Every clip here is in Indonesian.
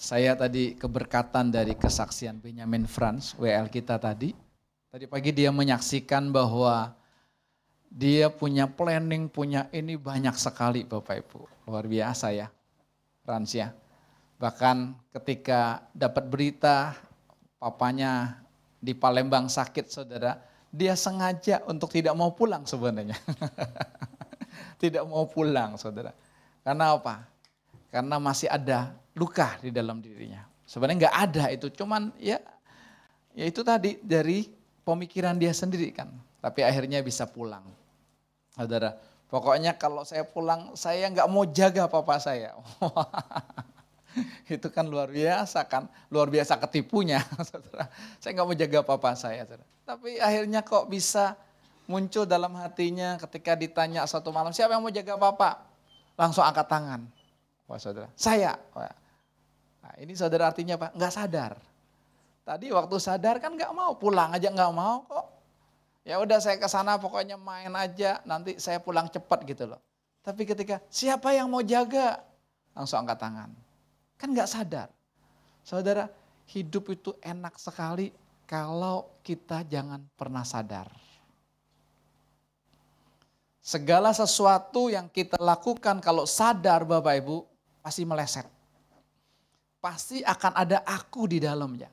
Saya tadi keberkatan dari kesaksian Benjamin Franz, WL kita tadi. Tadi pagi dia menyaksikan bahwa dia punya planning, punya ini banyak sekali Bapak Ibu. Luar biasa ya, Franz ya. Bahkan ketika dapat berita papanya di Palembang sakit saudara, dia sengaja untuk tidak mau pulang sebenarnya. Tidak mau pulang saudara. Karena apa? Karena masih ada luka di dalam dirinya. Sebenarnya nggak ada itu, cuman ya itu tadi dari pemikiran dia sendiri kan. Tapi akhirnya bisa pulang. Saudara, pokoknya kalau saya pulang, saya nggak mau jaga papa saya. Itu kan luar biasa kan, luar biasa ketipunya. Saudara. Saya nggak mau jaga papa saya. Saudara. Tapi akhirnya kok bisa muncul dalam hatinya ketika ditanya satu malam, siapa yang mau jaga papa? Langsung angkat tangan. Wah saudara, saya. Nah, ini saudara artinya apa? Nggak sadar. Tadi waktu sadar kan nggak mau, pulang aja nggak mau kok. Ya udah saya ke sana pokoknya main aja, nanti saya pulang cepat gitu loh. Tapi ketika siapa yang mau jaga? Langsung angkat tangan. Kan nggak sadar. Saudara, hidup itu enak sekali kalau kita jangan pernah sadar. Segala sesuatu yang kita lakukan kalau sadar Bapak Ibu, pasti meleset. Pasti akan ada aku di dalamnya.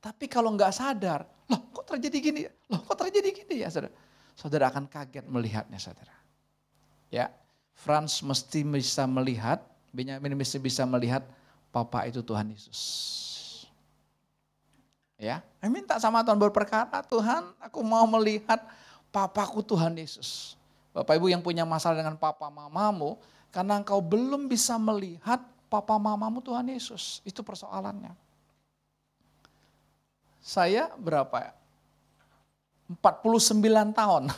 Tapi kalau nggak sadar, loh kok terjadi gini? Loh kok terjadi gini ya saudara? Saudara akan kaget melihatnya saudara. Ya, Franz mesti bisa melihat, Benjamin mesti bisa melihat Papa itu Tuhan Yesus. Ya, minta sama Tuhan berperkara, Tuhan aku mau melihat Papaku Tuhan Yesus. Bapak Ibu yang punya masalah dengan papa mamamu, karena engkau belum bisa melihat papa mamamu Tuhan Yesus. Itu persoalannya. Saya berapa ya? 49 tahun.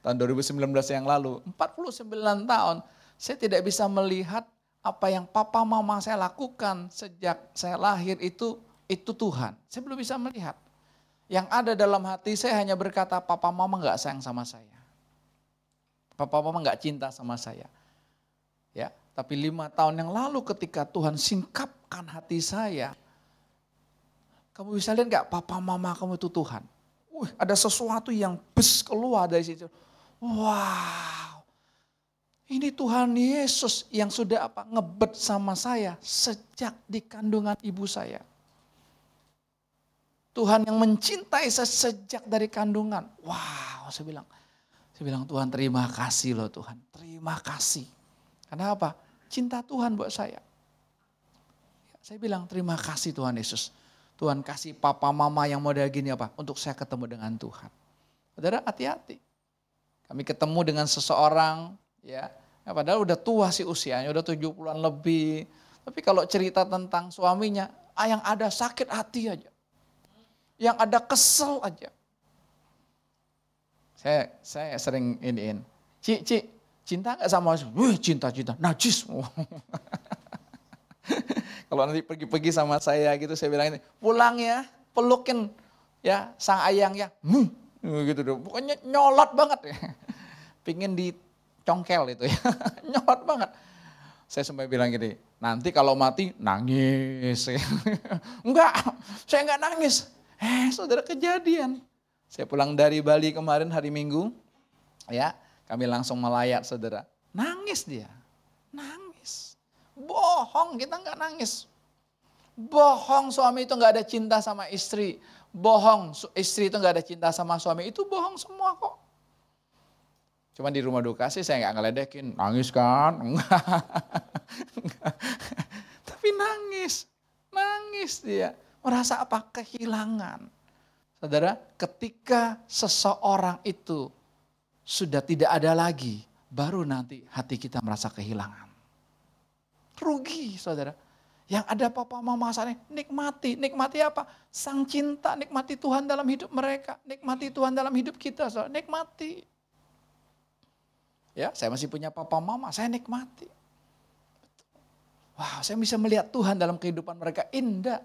Tahun 2019 yang lalu. 49 tahun. Saya tidak bisa melihat apa yang papa mama saya lakukan sejak saya lahir itu Tuhan. Saya belum bisa melihat. Yang ada dalam hati saya hanya berkata papa mama gak sayang sama saya. Papa mama gak cinta sama saya. Ya, tapi 5 tahun yang lalu ketika Tuhan singkapkan hati saya, kamu bisa lihat gak papa mama kamu itu Tuhan. Ada sesuatu yang keluar dari situ. Wow, ini Tuhan Yesus yang sudah ngebet sama saya sejak di kandungan ibu saya. Tuhan yang mencintai saya sejak dari kandungan. Wow, saya bilang Tuhan terima kasih loh Tuhan, terima kasih. Karena apa? Cinta Tuhan buat saya. Saya bilang terima kasih Tuhan Yesus. Tuhan kasih papa mama yang model gini apa? Untuk saya ketemu dengan Tuhan. Saudara hati-hati. Kami ketemu dengan seseorang ya padahal udah tua sih usianya, udah 70-an lebih. Tapi kalau cerita tentang suaminya, yang ada sakit hati aja. Yang ada kesel aja. Saya sering iniin, Ci, cinta gak sama? Wih cinta, najis. Kalau nanti pergi-pergi sama saya gitu, saya bilang ini, pulang ya, pelukin ya sang ayang ya. Gitu dong, pokoknya nyolot banget ya. Pingin dicongkel itu ya, nyolot banget. Saya sampai bilang gini, nanti kalau mati nangis. Enggak, saya enggak nangis. Saudara kejadian. Saya pulang dari Bali kemarin hari Minggu, ya kami langsung melayat saudara. Nangis dia, nangis. Bohong, kita nggak nangis. Bohong suami itu nggak ada cinta sama istri. Bohong istri itu nggak ada cinta sama suami, itu bohong semua kok. Cuma di rumah duka sih saya nggak ngeledekin, nangis kan? Enggak. Tapi nangis dia. Merasa apa? Kehilangan. Saudara, ketika seseorang itu sudah tidak ada lagi, baru nanti hati kita merasa kehilangan. Rugi, saudara. Yang ada papa mama saya, nikmati apa? Sang cinta, nikmati Tuhan dalam hidup mereka, nikmati Tuhan dalam hidup kita, saudara. Nikmati. Ya, saya masih punya papa mama, saya nikmati. Wow, saya bisa melihat Tuhan dalam kehidupan mereka, indah.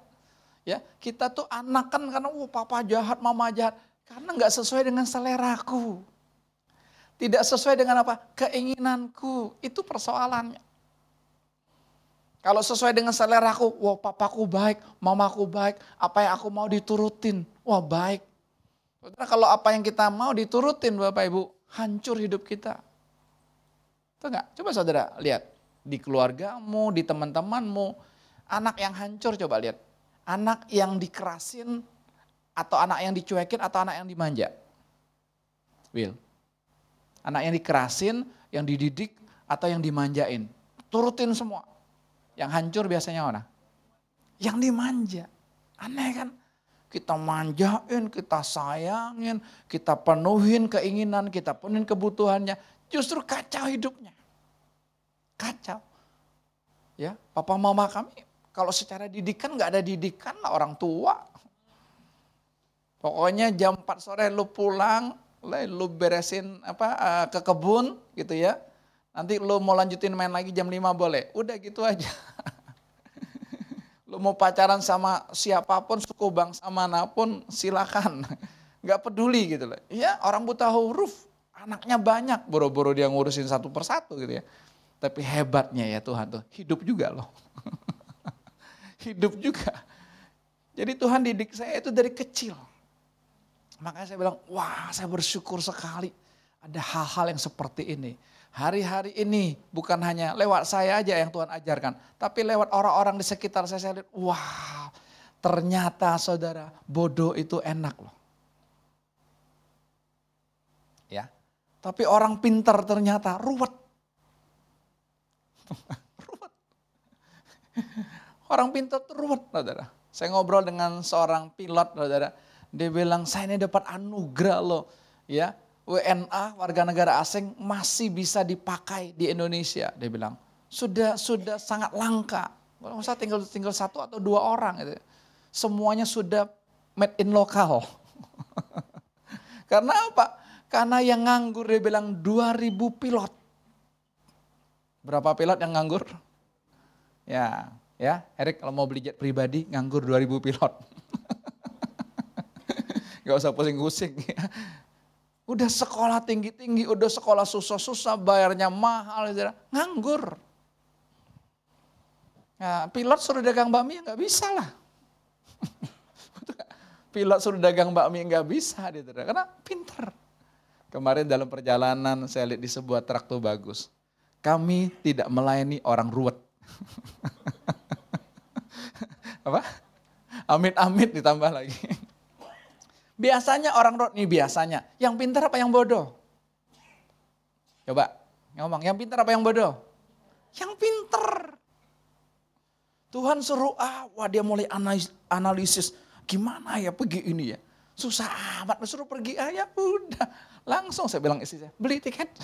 Ya, kita tuh anak kan karena papa jahat, mama jahat. Karena gak sesuai dengan seleraku. Tidak sesuai dengan apa? Keinginanku. Itu persoalannya. Kalau sesuai dengan seleraku, wah papaku baik, mamaku baik, apa yang aku mau diturutin, wah baik. Saudara, kalau apa yang kita mau diturutin Bapak Ibu, hancur hidup kita. Itu enggak? Coba saudara lihat, di keluargamu, di teman-temanmu, anak yang hancur coba lihat. Anak yang dikerasin, atau anak yang dicuekin, atau anak yang dimanja. Will, anak yang dikerasin, yang dididik, atau yang dimanjain. Turutin semua. Yang hancur biasanya mana? Yang dimanja. Aneh kan? Kita manjain, kita sayangin, kita penuhin keinginan, kita penuhin kebutuhannya. Justru kacau hidupnya. Kacau. Ya, papa mama kami kalau secara didikan gak ada didikan lah, orang tua. Pokoknya jam 4 sore lu pulang, lu beresin ke kebun gitu ya. Nanti lu mau lanjutin main lagi jam 5 boleh. Udah gitu aja. Lu mau pacaran sama siapapun, suku bangsa manapun silakan. Gak peduli gitu loh. Ya orang buta huruf, anaknya banyak. Boro-boro dia ngurusin satu persatu gitu ya. Tapi hebatnya ya Tuhan tuh, hidup juga loh. Hidup juga. Jadi Tuhan didik saya itu dari kecil. Makanya saya bilang, wah saya bersyukur sekali ada hal-hal yang seperti ini. Hari-hari ini bukan hanya lewat saya aja yang Tuhan ajarkan. Tapi lewat orang-orang di sekitar saya lihat, wah ternyata saudara bodoh itu enak loh. Ya, tapi orang pintar ternyata ruwet. Ruwet. Orang pintar tuh ruwet saudara. Saya ngobrol dengan seorang pilot saudara. Dia bilang saya ini dapat anugerah loh. Ya, WNA warga negara asing masih bisa dipakai di Indonesia. Dia bilang sudah sangat langka. Masa tinggal satu atau dua orang gitu. Semuanya sudah made in lokal. Karena apa? Karena yang nganggur dia bilang 2000 pilot. Berapa pilot yang nganggur? Ya, Erik kalau mau beli jet pribadi nganggur 2000 pilot. Gak usah pusing-pusing ya. Udah sekolah tinggi-tinggi, udah sekolah susah-susah, bayarnya mahal, nganggur. Ya, pilot suruh dagang bakmi ya gak bisa lah. Pilot suruh dagang bakmi gak bisa, karena pinter. Kemarin dalam perjalanan saya lihat di sebuah traktor bagus. Kami tidak melayani orang ruwet. Apa? Amit-amit ditambah lagi. Biasanya orang ruwet nih biasanya. Yang pintar apa yang bodoh? Coba ngomong, yang pintar apa yang bodoh? Yang pintar. Tuhan suruh wah dia mulai analisis. Gimana ya pergi ini ya? Susah amat, suruh pergi ya udah. Langsung saya bilang istri saya, beli tiket.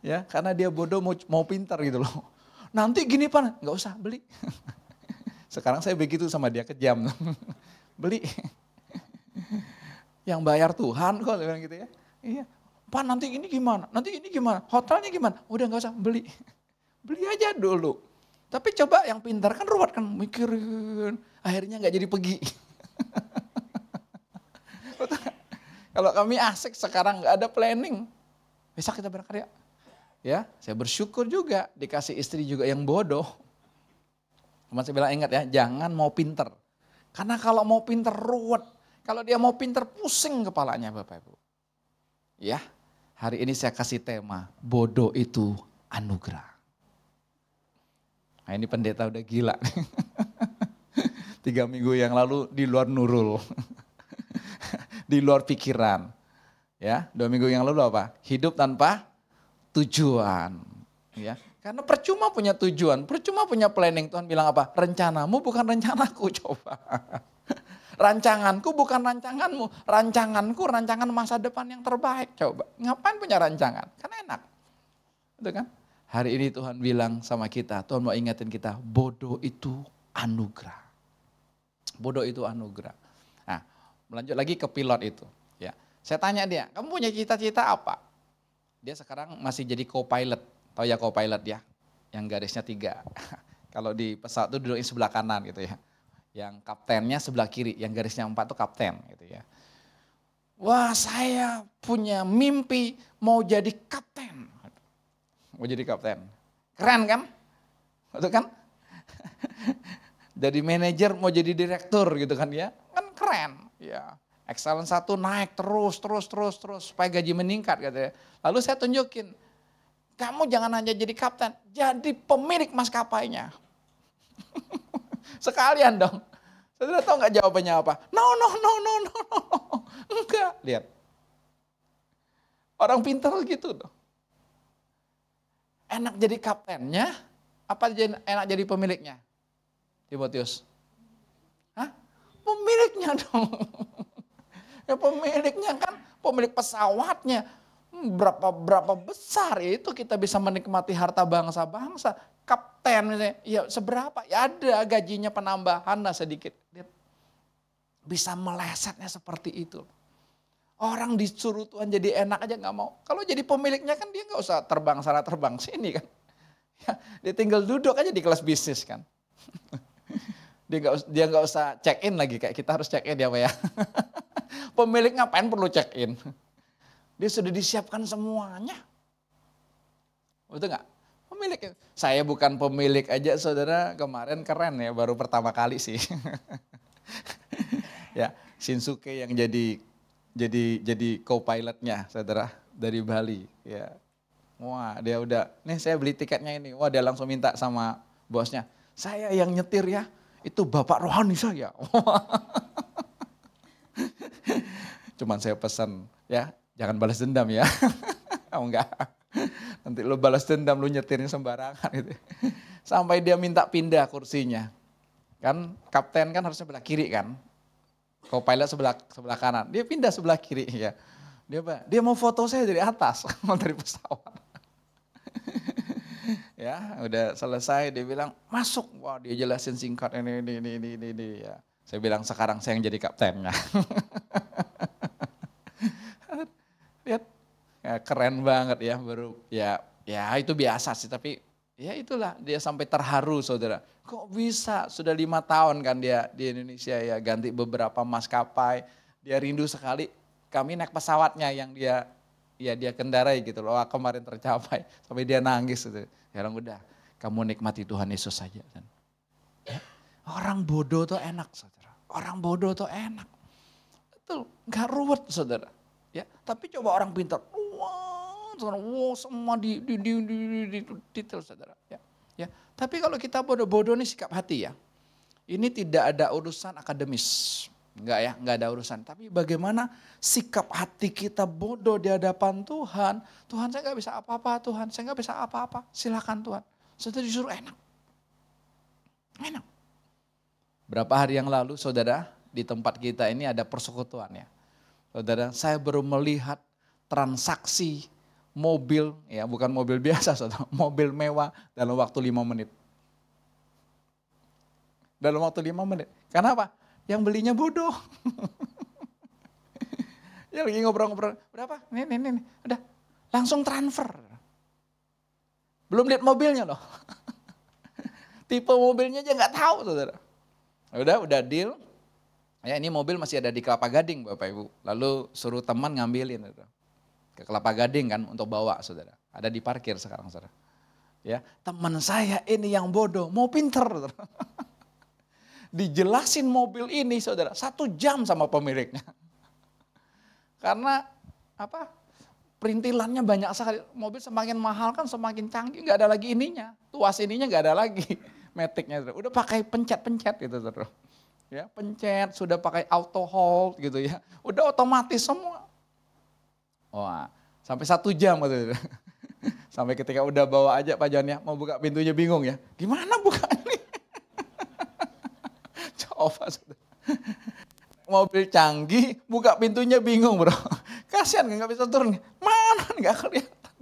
Ya, karena dia bodoh mau pintar gitu loh. Nanti gini Pak, nggak usah beli. Sekarang saya begitu sama dia kejam. Beli. Yang bayar Tuhan kok, saya bilang gitu ya. Iya, Pak nanti ini gimana? Nanti ini gimana? Hotelnya gimana? Udah nggak usah beli. Beli aja dulu. Tapi coba yang pintar kan ruwet kan, mikirin. Akhirnya nggak jadi pergi. Kalau kami asik sekarang nggak ada planning. Besok kita berkarya. Ya, saya bersyukur juga dikasih istri juga yang bodoh. Cuma saya bilang ingat ya, jangan mau pinter. Karena kalau mau pinter ruwet. Kalau dia mau pinter pusing kepalanya Bapak Ibu. Ya, hari ini saya kasih tema, bodoh itu anugerah. Nah ini pendeta udah gila. 3 minggu yang lalu di luar nurul. Di luar pikiran. Ya, 2 minggu yang lalu apa? Hidup tanpa tujuan. Ya, karena percuma punya tujuan, percuma punya planning. Tuhan bilang apa? Rencanamu bukan rencanaku, coba. Rancanganku bukan rancanganmu, rancanganku rancangan masa depan yang terbaik. Coba, ngapain punya rancangan? Kan enak. Betul kan? Hari ini Tuhan bilang sama kita, Tuhan mau ingetin kita, bodoh itu anugerah. Bodoh itu anugerah. Nah, melanjut lagi ke pilot itu. Ya, saya tanya dia, kamu punya cita-cita apa? Dia sekarang masih jadi co-pilot. Tahu ya co-pilot ya? Yang garisnya 3. Kalau di pesawat itu dudukin sebelah kanan gitu ya. Yang kaptennya sebelah kiri, yang garisnya 4 itu kapten gitu ya. Wah saya punya mimpi mau jadi kapten. Mau jadi kapten. Keren kan? Betul kan? Jadi manajer mau jadi direktur gitu kan ya. Kan keren. Ya. Excellence 1 naik terus supaya gaji meningkat katanya. Lalu saya tunjukin, kamu jangan hanya jadi kapten, jadi pemilik maskapainya. Sekalian dong. Saudara tahu nggak jawabannya apa? No. Enggak, lihat. Orang pintar gitu dong. Enak jadi kaptennya, apa enak jadi pemiliknya? Timotius. Hah? Pemiliknya dong. Ya pemiliknya kan, pemilik pesawatnya. Berapa besar ya itu kita bisa menikmati harta bangsa-bangsa. Kapten misalnya, ya seberapa? Ya ada gajinya penambahan lah sedikit. Bisa melesetnya seperti itu. Orang disuruh Tuhan jadi enak aja nggak mau. Kalau jadi pemiliknya kan dia nggak usah terbang sana terbang sini kan. Ya, dia tinggal duduk aja di kelas bisnis kan. Dia nggak usah check in lagi kayak kita harus check in ya Pak ya. Pemilik ngapain perlu check in? Dia sudah disiapkan semuanya. Betul nggak? Pemilik. Saya bukan pemilik aja saudara, kemarin keren ya, baru pertama kali sih. Ya, Shinsuke yang jadi co-pilotnya saudara dari Bali. Ya. Wah dia udah, nih saya beli tiketnya ini. Wah dia langsung minta sama bosnya, saya yang nyetir ya, itu bapak rohani saya. Cuman saya pesan ya, jangan balas dendam ya. Oh enggak, nanti lu balas dendam lu nyetirin sembarangan gitu. Sampai dia minta pindah kursinya. Kan kapten kan harusnya sebelah kiri kan. Co-pilot sebelah kanan. Dia pindah sebelah kiri ya. Dia mau foto saya dari atas, dari pesawat. Ya, udah selesai dia bilang, "Masuk." Wah, dia jelasin singkat ini ya. Saya bilang, "Sekarang saya yang jadi kaptennya." Lihat, ya, keren banget ya, baru ya itu biasa sih, tapi ya itulah dia sampai terharu saudara. Kok bisa sudah 5 tahun kan dia di Indonesia ya, ganti beberapa maskapai. Dia rindu sekali kami naik pesawatnya yang dia kendarai gitu loh. Wah, kemarin tercapai sampai dia nangis gitu. Ya udah, kamu nikmati Tuhan Yesus saja. Ya, orang bodoh tuh enak saudara. Orang bodoh tuh enak. Betul, gak ruwet saudara. Ya, tapi coba orang pintar, wah semua di detail saudara. Ya, tapi kalau kita bodoh-bodoh nih sikap hati ya. Ini tidak ada urusan akademis, enggak ada urusan. Tapi bagaimana sikap hati kita bodoh di hadapan Tuhan. Tuhan saya nggak bisa apa-apa, Tuhan saya nggak bisa apa-apa. Silakan Tuhan. Saudara disuruh enak. Berapa hari yang lalu saudara di tempat kita ini ada persekutuan ya. Saudara, saya baru melihat transaksi mobil, ya bukan mobil biasa, saudara, mobil mewah dalam waktu 5 menit. Dalam waktu 5 menit. Karena apa? Yang belinya bodoh. Ya lagi ngobrol-ngobrol, berapa? Nih, udah langsung transfer. Belum lihat mobilnya loh. Tipe mobilnya aja nggak tahu, saudara. Udah deal. Ya ini mobil masih ada di Kelapa Gading Bapak Ibu. Lalu suruh teman ngambilin itu. Ke Kelapa Gading kan untuk bawa saudara. Ada di parkir sekarang saudara. Ya, teman saya ini yang bodoh, mau pinter. Saudara. Dijelasin mobil ini saudara, 1 jam sama pemiliknya. Karena apa? Perintilannya banyak sekali. Mobil semakin mahal kan semakin canggih, nggak ada lagi ininya. Tuas ininya nggak ada lagi. Matic-nya saudara. Udah pakai pencet-pencet gitu saudara. Ya, pencet, sudah pakai auto hold gitu ya. Udah otomatis semua. Wah, sampai 1 jam gitu. Sampai ketika udah bawa aja Pak John ya, mau buka pintunya bingung ya. Gimana buka ini? Coba saudara. Mobil canggih, buka pintunya bingung bro. Kasihan nggak bisa turun. Mana nggak kelihatan.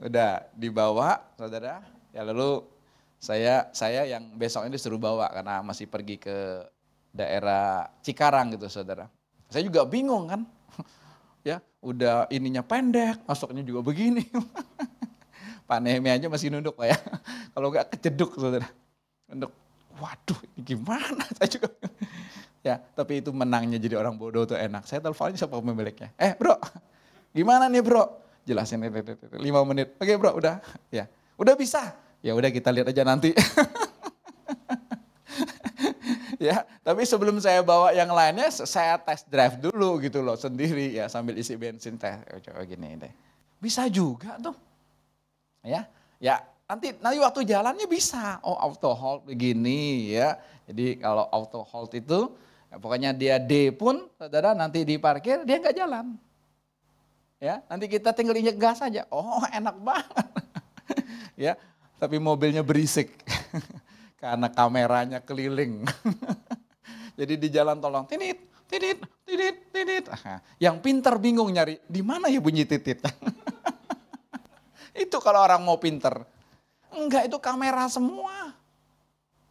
Udah dibawa saudara. Ya lalu saya yang besok ini disuruh bawa karena masih pergi ke daerah Cikarang gitu saudara. Saya juga bingung kan. Ya, udah ininya pendek, masuknya juga begini. Pak Nehemia aja masih nunduk Pak ya. Kalau enggak kejeduk saudara. Nunduk, waduh ini gimana? Saya juga. Ya, tapi itu menangnya jadi orang bodoh tuh enak. Saya teleponnya siapa pemiliknya. Bro, gimana nih bro? Jelasin 5 menit. Oke bro, udah. Ya, udah bisa. Ya udah kita lihat aja nanti. Ya, tapi sebelum saya bawa yang lainnya, saya test drive dulu gitu loh sendiri ya sambil isi bensin teh. Coba gini deh. Bisa juga tuh. Ya, nanti waktu jalannya bisa. Oh, auto hold begini ya. Jadi kalau auto hold itu ya pokoknya dia D pun saudara nanti di parkir dia nggak jalan. Ya, nanti kita tinggal injek gas aja. Oh, enak banget. Ya, tapi mobilnya berisik. Karena kameranya keliling. Jadi di jalan tolong, titit, titit, titit, titit. Yang pintar bingung nyari, di mana ya bunyi titit? Itu kalau orang mau pinter. Enggak, itu kamera semua.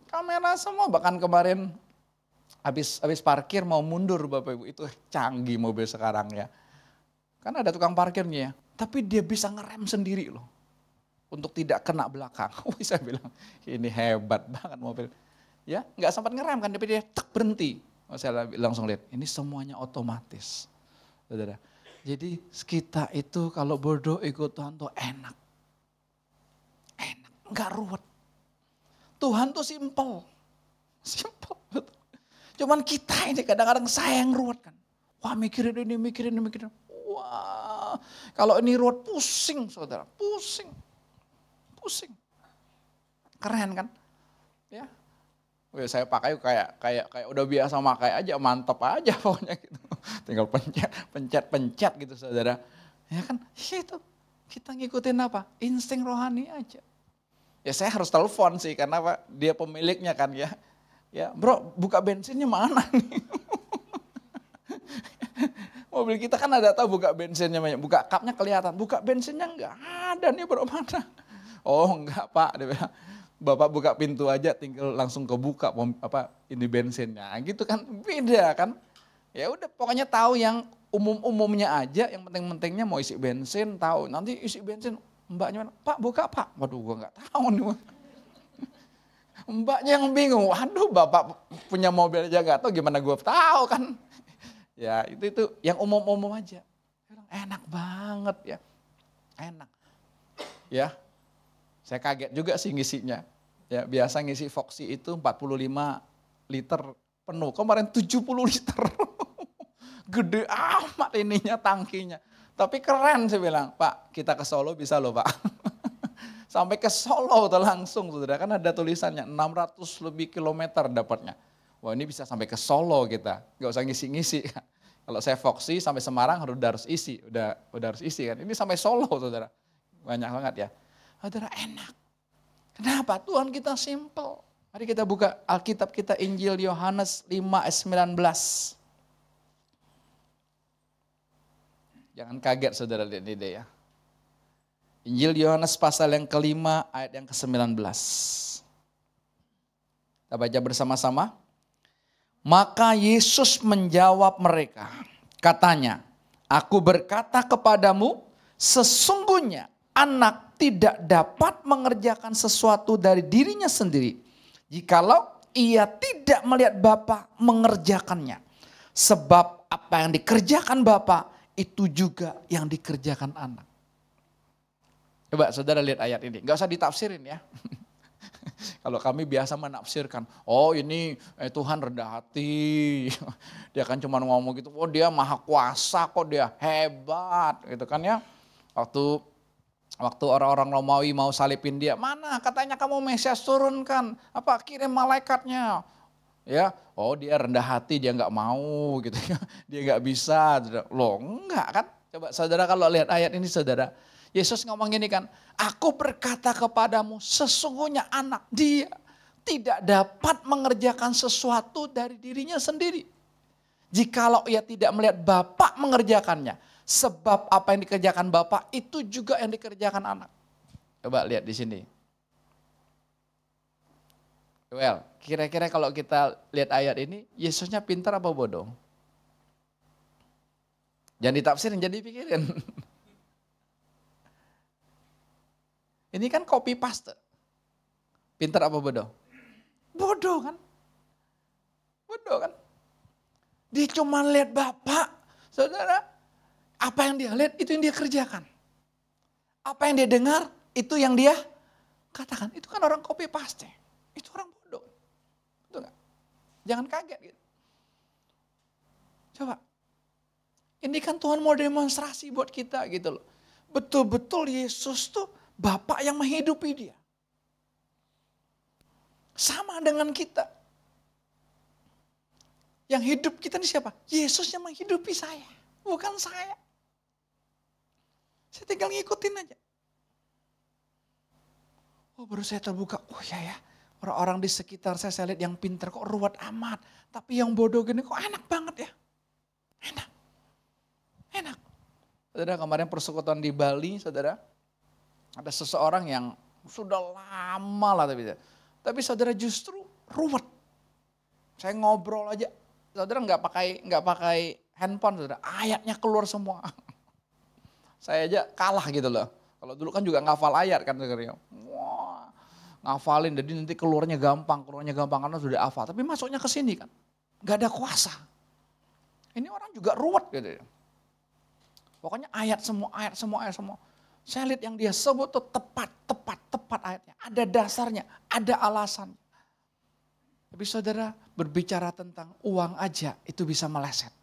Kamera semua, bahkan kemarin habis parkir mau mundur Bapak Ibu. Itu canggih mobil sekarang ya. Kan ada tukang parkirnya, tapi dia bisa ngerem sendiri loh. Untuk tidak kena belakang. Wih, saya bilang ini hebat banget mobil. Ya, nggak sempat ngerem kan, tapi dia tek berhenti. Saya langsung lihat, ini semuanya otomatis. Saudara. Jadi kita itu kalau berdoa ikut Tuhan tuh enak. Enak, nggak ruwet. Tuhan tuh simple. Simple. Cuman kita ini kadang-kadang saya yang ruwet kan. Wah, mikirin ini, mikirin ini, mikirin. Wah, kalau ini ruwet pusing saudara, pusing. Pusing. Keren kan? Ya. Saya pakai kayak udah biasa pakai aja, mantep aja pokoknya gitu. Tinggal pencet gitu saudara. Ya kan? Ya itu. Kita ngikutin apa? Insting rohani aja. Ya saya harus telepon sih karena apa? Dia pemiliknya kan ya. Ya, bro, buka bensinnya mana nih? Mobil kita kan ada tahu buka bensinnya, buka kapnya kelihatan, buka bensinnya enggak ada nih bro, mana? Oh enggak Pak, dia bilang, Bapak buka pintu aja tinggal langsung kebuka ini bensinnya. Gitu kan beda kan. Ya udah pokoknya tahu yang umumnya aja, yang penting-pentingnya mau isi bensin tahu. Nanti isi bensin mbaknya mana? Pak buka Pak. Waduh gua enggak tahu nih. Mbaknya yang bingung. Waduh Bapak punya mobil aja enggak tahu gimana gua tahu kan. Ya itu yang umum-umum aja. Enak banget ya. Enak. Ya. Saya kaget juga sih ngisinya. Ya, biasa ngisi Foxy itu 45 liter penuh. Kemarin 70 liter. Gede amat ininya tangkinya. Tapi keren saya bilang, Pak kita ke Solo bisa loh Pak. Sampai ke Solo tuh langsung saudara. Kan ada tulisannya 600 lebih kilometer dapatnya. Wah ini bisa sampai ke Solo kita. Gak usah ngisi-ngisi. Kalau saya Foxy sampai Semarang harus isi. Udah harus isi kan. Ini sampai Solo saudara. Banyak banget ya. Saudara enak. Kenapa? Tuhan kita simple. Mari kita buka Alkitab kita Injil Yohanes 5 ayat 19. Jangan kaget saudara lihat ini deh ya. Injil Yohanes pasal yang kelima ayat yang ke-19. Kita baca bersama-sama. Maka Yesus menjawab mereka. Katanya, aku berkata kepadamu, sesungguhnya anak tidak dapat mengerjakan sesuatu dari dirinya sendiri, jikalau ia tidak melihat Bapa mengerjakannya. Sebab apa yang dikerjakan Bapa, itu juga yang dikerjakan anak. Coba saudara lihat ayat ini, gak usah ditafsirin ya. Kalau kami biasa menafsirkan, oh ini Tuhan rendah hati, dia kan cuma ngomong gitu, oh dia maha kuasa kok, dia hebat gitu kan ya. Waktu orang-orang Romawi mau salibin dia, mana katanya kamu Mesias turunkan, apa kirim malaikatnya. Ya, oh dia rendah hati, dia nggak mau gitu ya, dia nggak bisa. Loh enggak kan? Coba saudara kalau lihat ayat ini saudara, Yesus ngomong gini kan, aku berkata kepadamu sesungguhnya anak dia tidak dapat mengerjakan sesuatu dari dirinya sendiri. Jikalau ia tidak melihat Bapa mengerjakannya. Sebab apa yang dikerjakan Bapa itu juga yang dikerjakan anak. Coba lihat di sini. Well, kira-kira kalau kita lihat ayat ini, Yesusnya pintar apa bodoh? Jangan ditafsirin, jangan dipikirin. Ini kan copy paste. Pintar apa bodoh? Bodoh kan? Bodoh kan? Dia cuma lihat Bapa, saudara. Apa yang dia lihat itu yang dia kerjakan. Apa yang dia dengar itu yang dia Katakan, itu kan orang copy paste. Itu orang bodoh. Betul nggak? Jangan kaget gitu. Coba. Ini kan Tuhan mau demonstrasi buat kita gitu loh. Betul-betul Yesus tuh Bapa yang menghidupi dia. Sama dengan kita. Yang hidup kita ini siapa? Yesus yang menghidupi saya. Bukan saya. Saya tinggal ngikutin aja. Oh baru saya terbuka. Oh ya. Orang-orang di sekitar saya lihat yang pintar kok ruwet amat. Tapi yang bodoh gini kok enak banget ya. Enak. Saudara kemarin persekutuan di Bali, saudara. Ada seseorang yang sudah lama lah tapi saudara justru ruwet. Saya ngobrol aja. Saudara nggak pakai handphone, saudara. Ayatnya keluar semua. Saya aja kalah gitu loh. Kalau dulu kan juga ngafal ayat kan, saudara. Wah, ngafalin, jadi nanti keluarnya gampang karena sudah hafal. Tapi masuknya ke sini kan, nggak ada kuasa. Ini orang juga ruwet gitu ya. Pokoknya ayat semua. Saya lihat yang dia sebut tuh tepat ayatnya. Ada dasarnya, ada alasan. Tapi saudara berbicara tentang uang aja itu bisa meleset.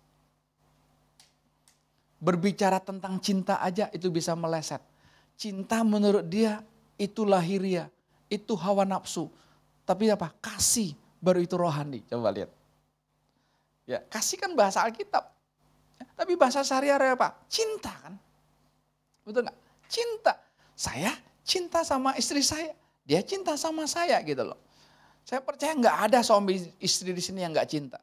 Berbicara tentang cinta aja itu bisa meleset. Cinta menurut dia itu lahiriah, itu hawa nafsu. Tapi apa? Kasih baru itu rohani. Coba lihat. Ya, kasih kan bahasa Alkitab. Tapi bahasa sehari-hari apa? Cinta kan? Betul nggak? Cinta. Saya cinta sama istri saya. Dia cinta sama saya gitu loh. Saya percaya nggak ada suami istri di sini yang nggak cinta.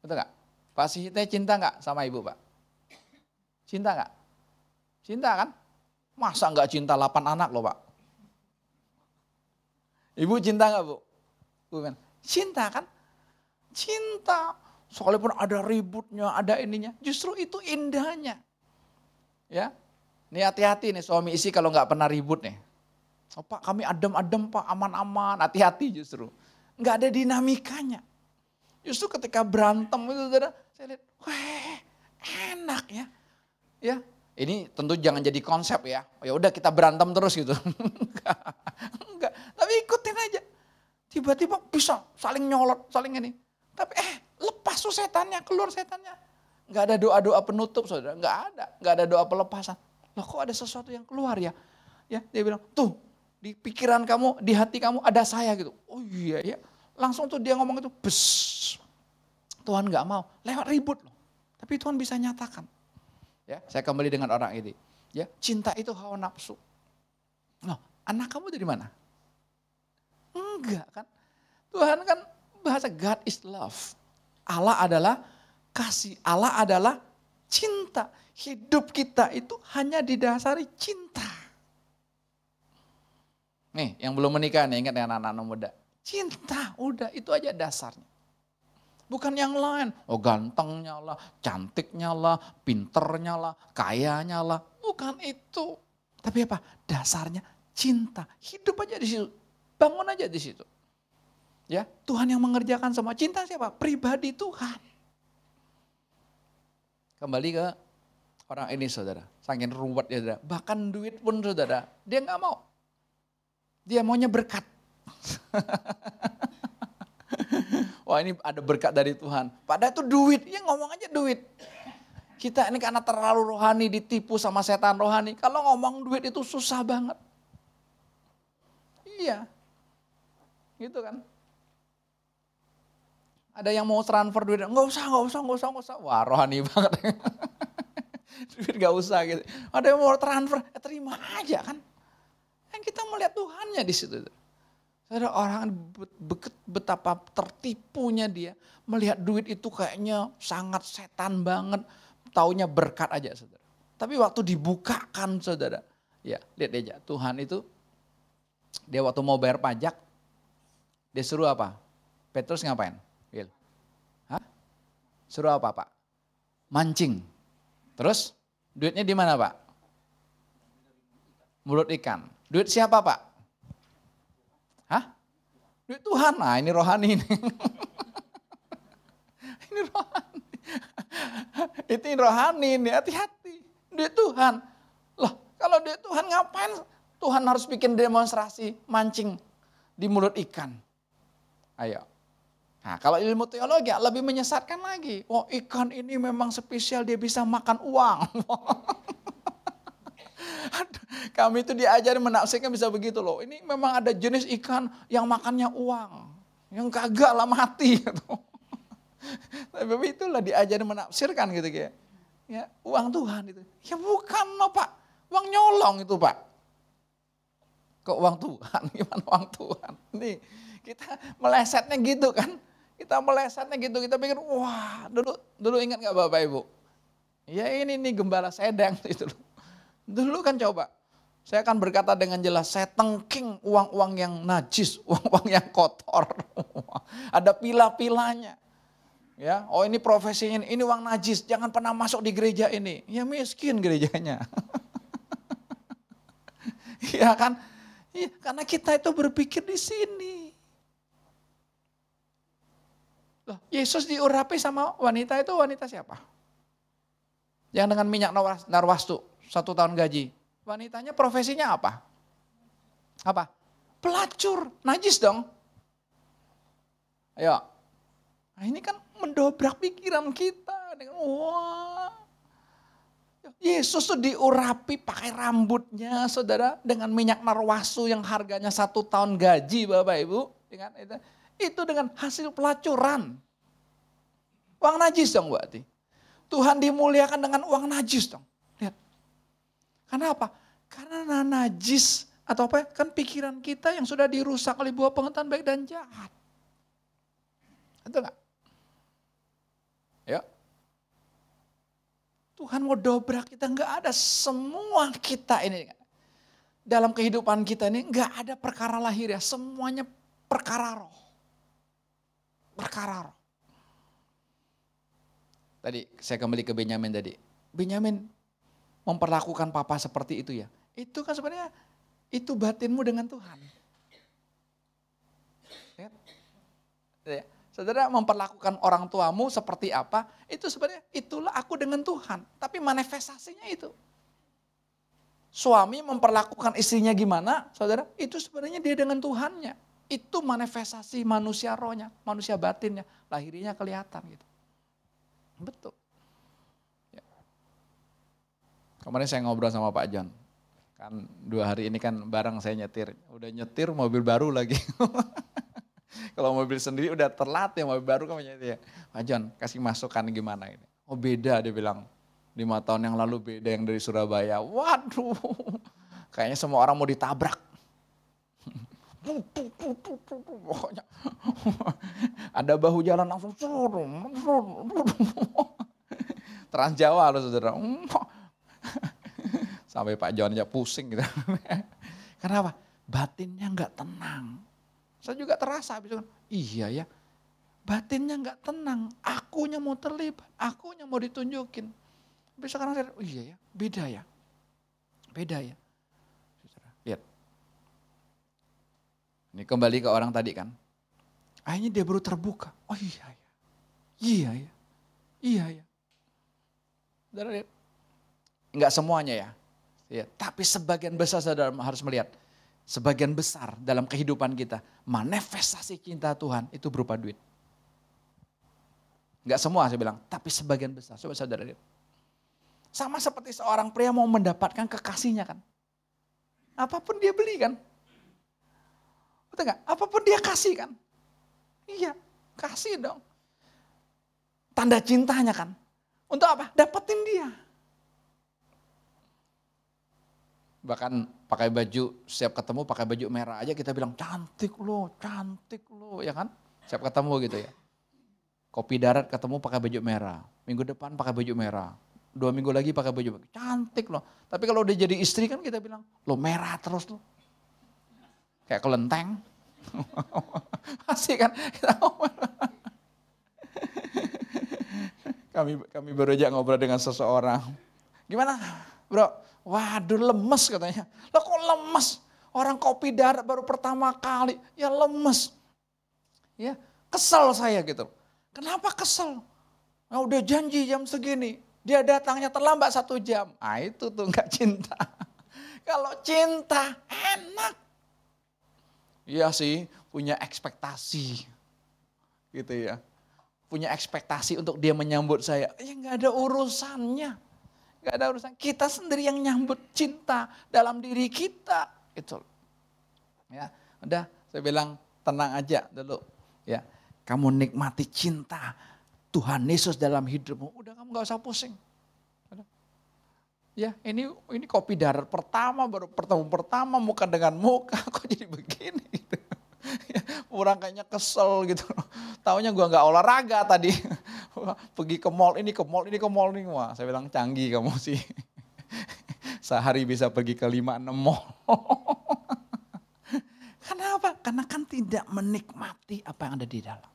Betul nggak? Pak Sihite cinta nggak sama ibu Pak? Cinta nggak? Cinta kan? Masa nggak cinta 8 anak loh Pak? Ibu cinta nggak Bu? Bu, cinta kan? Cinta. Sekalipun ada ributnya, ada ininya. Justru itu indahnya. Ya, ini hati-hati nih suami istri kalau nggak pernah ribut nih. Oh Pak kami adem-adem Pak, aman-aman, hati-hati justru. Nggak ada dinamikanya. Justru ketika berantem itu saya lihat, wah enak ya. Ya, ini tentu jangan jadi konsep ya. Ya udah kita berantem terus gitu. Enggak, tapi ikutin aja. Tiba-tiba bisa saling nyolot, saling ini. Tapi lepas tuh setannya, keluar setannya. Nggak ada doa-doa penutup saudara, nggak ada doa pelepasan. Loh kok ada sesuatu yang keluar ya? Ya dia bilang, tuh di pikiran kamu, di hati kamu ada saya gitu. Oh iya ya, langsung tuh dia ngomong itu, bes. Tuhan nggak mau, lewat ribut loh. Tapi Tuhan bisa nyatakan. Ya, saya kembali dengan orang ini. Ya, cinta itu hawa nafsu. Loh, anak kamu dari mana? Enggak kan? Tuhan kan bahasa God is love. Allah adalah kasih, Allah adalah cinta. Hidup kita itu hanya didasari cinta. Nih yang belum menikah nih, ingat ya anak-anak muda. Cinta, udah itu aja dasarnya. Bukan yang lain, oh gantengnya lah, cantiknya lah, pinternya lah, kayanya lah. Bukan itu. Tapi apa? Dasarnya cinta. Hidup aja di situ, bangun aja di situ. Ya, Tuhan yang mengerjakan semua. Cinta siapa? Pribadi Tuhan. Kembali ke orang ini saudara. Saking ruwet ya saudara. Bahkan duit pun saudara, dia nggak mau. Dia maunya berkat. Wah ini ada berkat dari Tuhan. Padahal itu duit, ya ngomong aja duit. Kita ini karena terlalu rohani, ditipu sama setan rohani. Kalau ngomong duit itu susah banget. Iya, gitu kan. Ada yang mau transfer duit, nggak usah. Wah rohani banget. Duit nggak usah gitu. Ada yang mau transfer, terima aja kan. Yang kita melihat Tuhannya di situ. Ada orang betapa tertipunya dia melihat duit itu kayaknya sangat setan banget, taunya berkat aja saudara. Tapi waktu dibukakan saudara, ya lihat aja Tuhan itu dia waktu mau bayar pajak, dia suruh apa? Petrus ngapain? Will? Hah? Suruh apa Pak? Mancing. Terus duitnya di mana Pak? Mulut ikan. Duit siapa Pak? Hah? Duit Tuhan. Nah ini rohani ini. Ini rohani. Itu rohani ini, hati-hati. Duit Tuhan. Loh kalau duit Tuhan ngapain Tuhan harus bikin demonstrasi mancing di mulut ikan. Ayo. Nah, kalau ilmu teologi lebih menyesatkan lagi. Oh, ikan ini memang spesial, dia bisa makan uang. Kami itu diajarin menafsirkan bisa begitu loh. Ini memang ada jenis ikan yang makannya uang. Yang kagak lah mati. Gitu. Tapi itulah diajarin menafsirkan gitu kayak. Ya, uang Tuhan itu. Ya bukan loh Pak. Uang nyolong itu Pak. Kok uang Tuhan? Gimana uang Tuhan? Nih, kita melesetnya gitu kan. Kita melesetnya gitu. Kita pikir, wah dulu ingat gak Bapak Ibu? Ya ini nih gembala sedang itu loh. Dulu kan coba. Saya akan berkata dengan jelas, saya tengking uang-uang yang najis, uang-uang yang kotor. Ada pila-pilanya. Ya, oh ini profesinya, ini uang najis, jangan pernah masuk di gereja ini. Ya miskin gerejanya. Iya kan? Ya, karena kita itu berpikir di sini. Loh, Yesus diurapi sama wanita itu wanita siapa? Yang dengan minyak narwastu, 1 tahun gaji. Wanitanya profesinya apa? Apa? Pelacur, najis dong. Ayo. Nah ini kan mendobrak pikiran kita. Wah. Yesus tuh diurapi pakai rambutnya saudara. Dengan minyak narwastu yang harganya 1 tahun gaji Bapak Ibu. Itu dengan hasil pelacuran. Uang najis dong berarti. Tuhan dimuliakan dengan uang najis dong. Lihat. Karena apa? Karena najis atau apa? Kan pikiran kita yang sudah dirusak oleh buah pengetahuan baik dan jahat. Betul nggak? Ya. Tuhan mau dobrak kita, nggak ada semua kita ini. Dalam kehidupan kita ini nggak ada perkara lahir ya, semuanya perkara roh. Perkara roh. Tadi saya kembali ke Benyamin tadi. Benyamin memperlakukan papa seperti itu ya. Itu kan sebenarnya itu batinmu dengan Tuhan. Ya. Saudara memperlakukan orang tuamu seperti apa, itu sebenarnya itulah aku dengan Tuhan. Tapi manifestasinya itu. Suami memperlakukan istrinya gimana, saudara, itu sebenarnya dia dengan Tuhannya. Itu manifestasi manusia rohnya, manusia batinnya, lahirinya kelihatan gitu. Betul. Ya. Kemarin saya ngobrol sama Pak John. Kan 2 hari ini kan bareng saya nyetir. Udah nyetir mobil baru lagi. Kalau mobil sendiri udah terlatih, mobil baru kan nyetir. Pak John kasih masukan gimana ini. Oh beda dia bilang. 5 tahun yang lalu beda yang dari Surabaya. Waduh. Kayaknya semua orang mau ditabrak. Pokoknya ada bahu jalan langsung Trans Jawa loh saudara. Sampai Pak John aja pusing gitu. Kenapa? Batinnya nggak tenang. Saya juga terasa habis itu. Iya ya. Batinnya nggak tenang. Akunya mau terlibat, akunya mau ditunjukin. Tapi sekarang saya, oh iya ya, beda ya. Beda ya. Lihat. Ini kembali ke orang tadi kan. Akhirnya dia baru terbuka. Oh iya ya. Iya ya. Iya ya. Saudara lihat. Enggak semuanya ya. Ya, tapi sebagian besar saudara harus melihat. Sebagian besar dalam kehidupan kita. Manifestasi cinta Tuhan itu berupa duit. Enggak semua saya bilang. Tapi sebagian besar. Coba saudara lihat. Sama seperti seorang pria mau mendapatkan kekasihnya kan. Apapun dia beli kan. Betul gak? Apapun dia kasih kan. Iya, kasih dong. Tanda cintanya kan. Untuk apa? Dapetin dia. Bahkan pakai baju, setiap ketemu pakai baju merah aja kita bilang cantik loh, ya kan? Setiap ketemu gitu ya. Kopi darat ketemu pakai baju merah. Minggu depan pakai baju merah. 2 minggu lagi pakai baju merah. Cantik loh. Tapi kalau udah jadi istri kan kita bilang, lo merah terus loh. Kayak kelenteng. Pasti kan. Kami baru aja ngobrol dengan seseorang. Gimana bro? Waduh lemes katanya. Lah kok lemes? Orang kopi darat baru pertama kali. Ya lemes. Ya kesel saya gitu. Kenapa kesel? Nah, udah janji jam segini. Dia datangnya terlambat 1 jam. Ah itu tuh gak cinta. Kalau cinta enak. Iya sih, punya ekspektasi. Gitu ya. Punya ekspektasi untuk dia menyambut saya. Ya nggak ada urusannya. Nggak ada urusan. Kita sendiri yang nyambut cinta dalam diri kita. Itu. Ya, udah saya bilang tenang aja dulu. Ya, kamu nikmati cinta Tuhan Yesus dalam hidupmu. Udah kamu nggak usah pusing. Udah. Ya, ini kopi darat pertama, baru pertemuan pertama muka dengan muka, kok jadi begini. Gitu. Orang kayaknya kesel gitu. Taunya gua nggak olahraga tadi. Pergi ke mall ini, ke mall ini, ke mall ini. Wah, saya bilang canggih kamu sih. Sehari bisa pergi ke 5-6 mall. Kenapa? Karena kan tidak menikmati apa yang ada di dalam.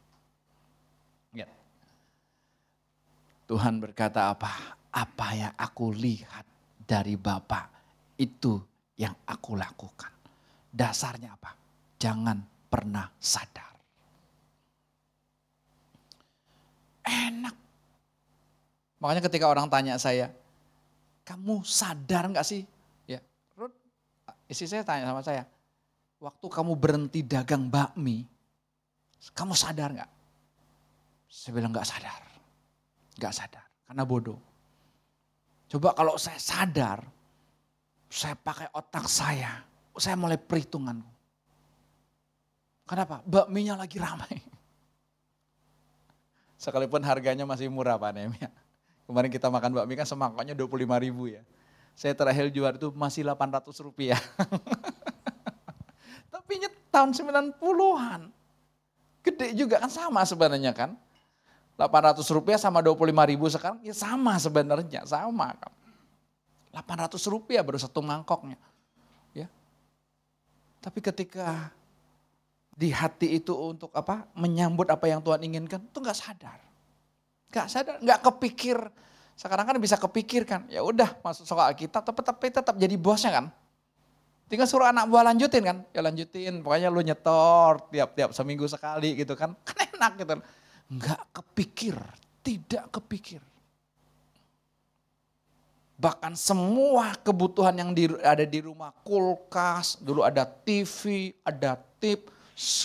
Ya. Tuhan berkata apa? Apa yang aku lihat dari Bapa itu yang aku lakukan. Dasarnya apa? Jangan pernah sadar. Enak. Makanya ketika orang tanya saya, kamu sadar gak sih? Ya, Ruth, istri saya tanya sama saya, waktu kamu berhenti dagang bakmi, kamu sadar gak? Saya bilang gak sadar. Gak sadar, karena bodoh. Coba kalau saya sadar, saya pakai otak saya mulai perhitungan. Kenapa? Bakminya lagi ramai. Sekalipun harganya masih murah Pak Nehemia. Kemarin kita makan bakmi kan semangkoknya 25.000 ya. Saya terakhir jual itu masih 800 rupiah. Tapi tahun 90-an. Gede juga kan sama sebenarnya kan. 800 rupiah sama 25.000 sekarang ya sama sebenarnya. Sama kan. 800 rupiah baru satu mangkoknya. Ya. Tapi ketika di hati itu untuk apa? Menyambut apa yang Tuhan inginkan, itu nggak sadar. Nggak sadar, nggak kepikir. Sekarang kan bisa kepikir kan, ya udah masuk soal kita, tapi tetap jadi bosnya kan. Tinggal suruh anak buah lanjutin kan, ya lanjutin. Pokoknya lu nyetor tiap seminggu sekali gitu kan, kan enak gitu. Nggak kepikir, tidak kepikir. Bahkan semua kebutuhan yang ada di rumah, kulkas, dulu ada TV, ada tip,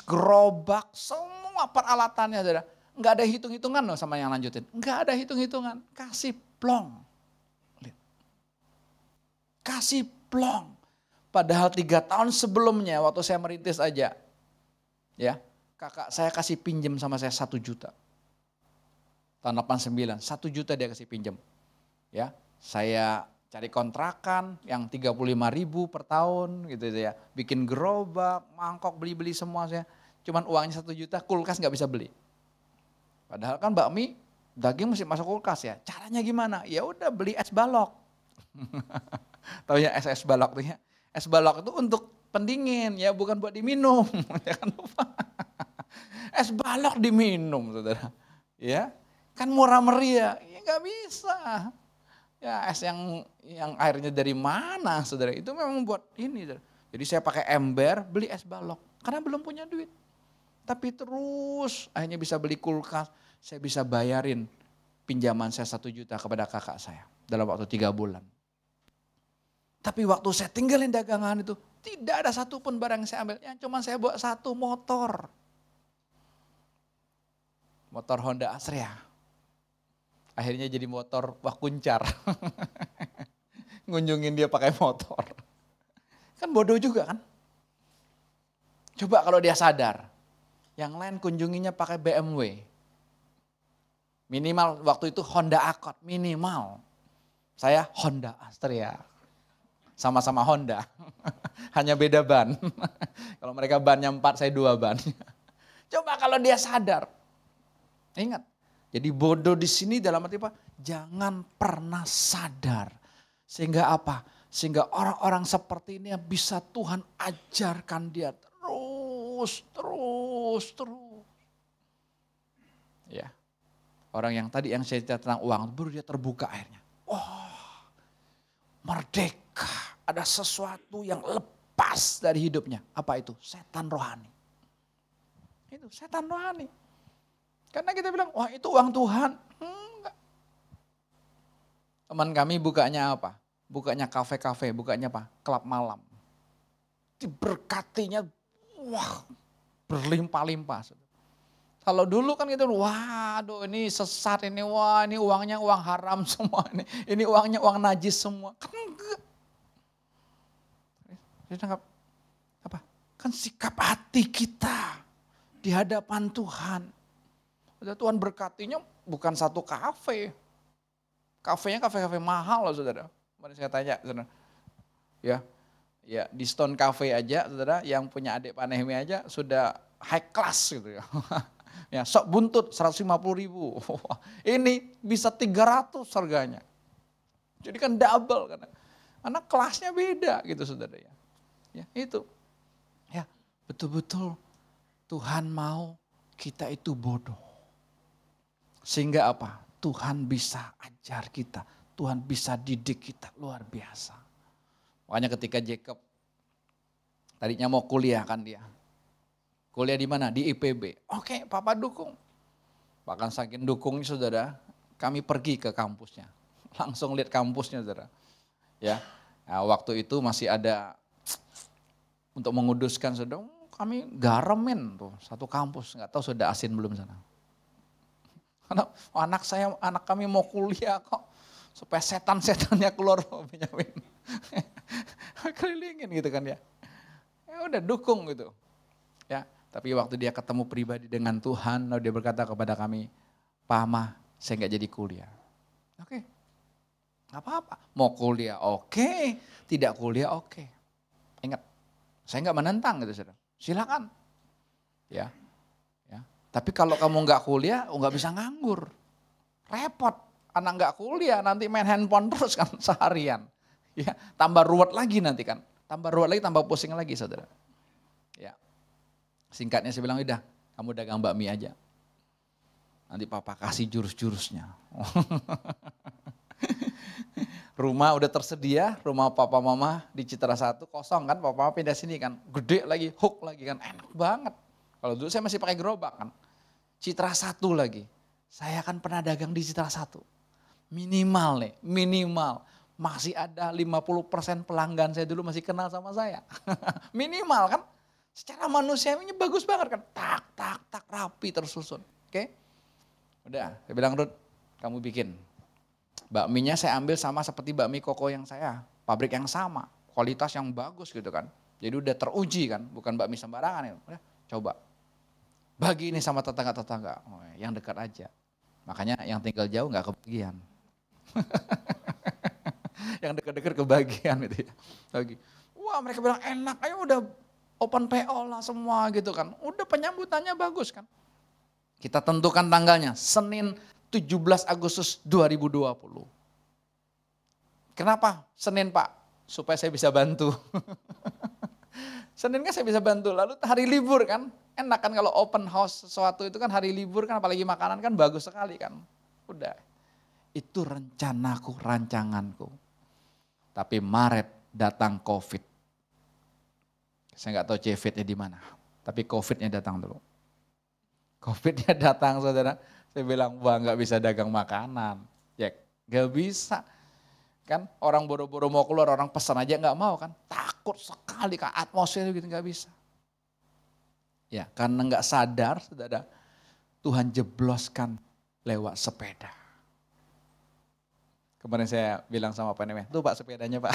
gerobak, semua peralatannya saudara. Enggak ada hitung-hitungan loh sama yang lanjutin. Enggak ada hitung-hitungan, kasih plong. Kasih plong. Padahal 3 tahun sebelumnya waktu saya merintis aja, ya kakak saya kasih pinjam sama saya 1 juta. Tahun 89, 1 juta dia kasih pinjam. Ya, saya cari kontrakan yang 35.000 per tahun gitu ya. Bikin gerobak, mangkok, beli-beli semua saya. Cuman uangnya 1 juta, kulkas nggak bisa beli. Padahal kan bakmi, daging mesti masuk kulkas ya. Caranya gimana? Ya udah beli es balok. Tahu ya es balok tuh ya. Es balok itu untuk pendingin ya, bukan buat diminum. Jangan lupa. Es balok diminum saudara. Ya, kan murah meriah. Ya nggak bisa. Ya es yang airnya dari mana saudara, itu memang buat ini. Saudara. Jadi saya pakai ember beli es balok karena belum punya duit. Tapi terus akhirnya bisa beli kulkas, saya bisa bayarin pinjaman saya 1 juta kepada kakak saya dalam waktu 3 bulan. Tapi waktu saya tinggalin dagangan itu tidak ada satupun barang yang saya ambil, yang cuma saya bawa 1 motor. Motor Honda Astrea. Akhirnya jadi motor wah kuncar. Ngunjungin dia pakai motor. Kan bodoh juga kan. Coba kalau dia sadar. Yang lain kunjunginya pakai BMW. Minimal waktu itu Honda Accord, minimal. Saya Honda Astrea. Sama-sama Honda. Hanya beda ban. Kalau mereka bannya 4, saya 2 ban. Coba kalau dia sadar. Ingat. Jadi bodoh di sini dalam arti apa? Jangan pernah sadar. Sehingga apa? Sehingga orang-orang seperti ini bisa Tuhan ajarkan dia terus. Ya. Orang yang tadi yang saya cerita tentang uang, baru dia terbuka akhirnya. Oh, merdeka. Ada sesuatu yang lepas dari hidupnya. Apa itu? Setan rohani. Itu setan rohani. Karena kita bilang, wah itu uang Tuhan. Enggak. Teman kami bukanya apa? bukanya kafe-kafe, bukanya apa? Klub malam. Diberkatinya, wah berlimpah-limpah. Kalau dulu kan gitu, waduh ini sesat, ini wah ini uangnya uang haram semua, ini uangnya uang najis semua. Kan enggak. Apa? Kan sikap hati kita di hadapan Tuhan. Tuhan berkatinya bukan satu kafe. Kafenya kafe-kafe mahal loh saudara. Mari saya tanya saudara. Ya di Stone Cafe aja saudara, yang punya adik Pak Nehemi aja sudah high class gitu ya. Ya, sok buntut 150.000. Ini bisa 300 harganya. Jadi kan double karena kelasnya beda gitu saudara ya. Ya itu. Ya, betul-betul Tuhan mau kita itu bodoh. Sehingga apa? Tuhan bisa ajar kita, Tuhan bisa didik kita luar biasa. Makanya ketika Jacob tadinya mau kuliah kan dia. Kuliah di mana? Di IPB. Oke, Papa dukung. Bahkan saking dukungnya saudara, kami pergi ke kampusnya. Langsung lihat kampusnya saudara. Ya, nah, waktu itu masih ada untuk menguduskan saudara, kami garamin tuh satu kampus. Nggak tahu sudah asin belum sana. Anak kami mau kuliah kok. Supaya setan-setannya keluar Benyamin. Kelilingin gitu kan ya. Ya udah dukung gitu. Ya. Tapi waktu dia ketemu pribadi dengan Tuhan, lalu dia berkata kepada kami, Pak Mah, saya nggak jadi kuliah. Oke, nggak apa-apa. Mau kuliah oke, tidak kuliah oke. Ingat, saya nggak menentang gitu saudara. Silakan. Ya, ya. Tapi kalau kamu nggak kuliah, nggak bisa nganggur. Repot. Anak nggak kuliah, nanti main handphone terus kan seharian. Ya, tambah ruwet lagi nanti kan. Tambah ruwet lagi, tambah pusing lagi saudara. Ya. Singkatnya saya bilang, udah kamu dagang bakmi aja. Nanti papa kasih jurus-jurusnya. Rumah udah tersedia, rumah papa mama di Citra 1 kosong kan, papa mama pindah sini kan. Gede lagi, hook lagi kan, enak banget. Kalau dulu saya masih pakai gerobak kan. Citra 1 lagi, saya kan pernah dagang di Citra 1. Minimal nih, minimal. Masih ada 50% pelanggan saya dulu masih kenal sama saya. Minimal kan. Secara manusiawinya bagus banget kan. Tak, rapi tersusun. Oke. Udah, saya bilang Ruth, kamu bikin. Bakminya saya ambil sama seperti bakmi Koko yang saya. Pabrik yang sama, kualitas yang bagus gitu kan. Jadi udah teruji kan, bukan bakmi sembarangan ya. Udah, coba. Bagi ini sama tetangga-tetangga, yang dekat aja. Makanya yang tinggal jauh gak kebagian. Yang dekat-dekat kebagian gitu ya. Bagi. Wah mereka bilang enak, ayo udah open PO lah semua gitu kan. Udah penyambutannya bagus kan. Kita tentukan tanggalnya, Senin 17 Agustus 2020. Kenapa Senin Pak? Supaya saya bisa bantu. Senin kan saya bisa bantu, lalu hari libur kan. Enak kan kalau open house sesuatu itu kan hari libur kan, apalagi makanan kan bagus sekali kan. Udah, itu rencanaku, rancanganku. Tapi Maret datang COVID. Saya nggak tahu COVID-nya di mana, tapi COVID-nya datang dulu. COVID-nya datang saudara, saya bilang wah nggak bisa dagang makanan, ya nggak bisa. Kan orang boro-boro mau keluar, orang pesan aja nggak mau kan, takut sekali kan atmosfer gitu nggak bisa. Ya karena nggak sadar saudara, Tuhan jebloskan lewat sepeda. Kemarin saya bilang sama Pak Neme, tuh Pak sepedanya Pak.